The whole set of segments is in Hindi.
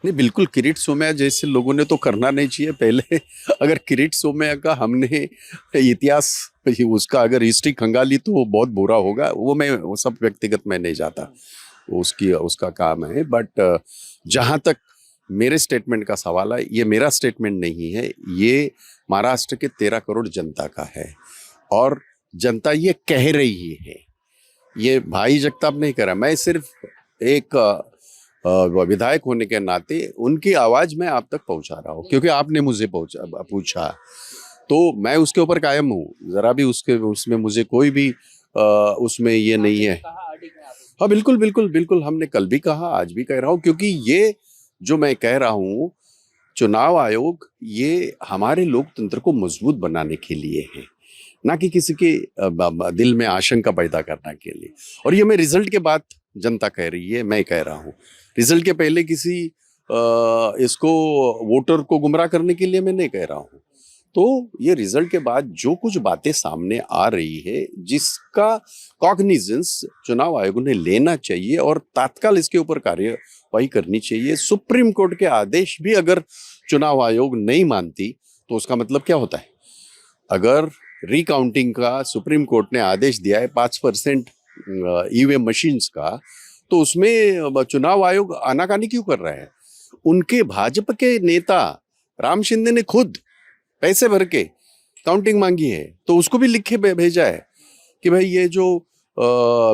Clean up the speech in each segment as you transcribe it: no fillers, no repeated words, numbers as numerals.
नहीं, बिल्कुल किरीट सोमैया जैसे लोगों ने तो करना नहीं चाहिए पहले। अगर किरीट सोमैया का हमने इतिहास, उसका अगर हिस्ट्री खंगाली तो वो बहुत बुरा होगा। वो सब व्यक्तिगत में नहीं जाता, वो उसकी उसका काम है। बट जहां तक मेरे स्टेटमेंट का सवाल है, ये मेरा स्टेटमेंट नहीं है, ये महाराष्ट्र के 13 करोड़ जनता का है। और जनता ये कह रही है, ये भाई जगताप नहीं कह रहा। मैं सिर्फ एक विधायक होने के नाते उनकी आवाज मैं आप तक पहुंचा रहा हूं, क्योंकि आपने मुझे पूछा, तो मैं उसके ऊपर कायम हूं। जरा भी उसमें मुझे कोई भी उसमें ये नहीं है। हाँ, बिल्कुल बिल्कुल बिल्कुल, हमने कल भी कहा, आज भी कह रहा हूं, क्योंकि ये जो मैं कह रहा हूं, चुनाव आयोग ये हमारे लोकतंत्र को मजबूत बनाने के लिए है, ना कि किसी के दिल में आशंका पैदा करने के लिए। और ये मैं रिजल्ट के बाद जनता कह रही है, मैं कह रहा हूँ। रिजल्ट के पहले किसी इसको वोटर को गुमराह करने के लिए मैं नहीं कह रहा हूँ। तो ये रिजल्ट के बाद जो कुछ बातें सामने आ रही है, जिसका कॉग्निजेंस चुनाव आयोग ने लेना चाहिए और तत्काल इसके ऊपर कार्यवाही करनी चाहिए। सुप्रीम कोर्ट के आदेश भी अगर चुनाव आयोग नहीं मानती तो उसका मतलब क्या होता है? अगर रिकाउंटिंग का सुप्रीम कोर्ट ने आदेश दिया है 5% ईवीएम मशीन्स का, तो उसमें चुनाव आयोग आनाकानी क्यों कर रहा है? उनके भाजपा के नेता राम शिंदे ने खुद पैसे भर के काउंटिंग मांगी है, तो उसको भी लिख के भेजा है कि भाई ये जो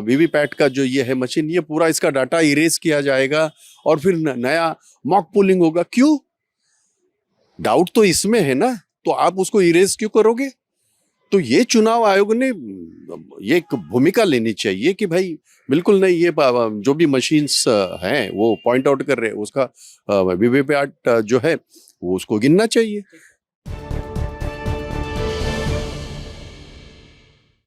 वीवीपैट का जो ये है मशीन, ये पूरा इसका डाटा इरेज किया जाएगा और फिर नया मॉक पोलिंग होगा। क्यों? डाउट तो इसमें है ना, तो आप उसको इरेज क्यों करोगे? तो ये चुनाव आयोग ने ये एक भूमिका लेनी चाहिए कि भाई बिल्कुल नहीं, ये जो भी मशीन्स हैं वो पॉइंट आउट कर रहे हैं, उसका वीवीपैट जो है वो उसको गिनना चाहिए।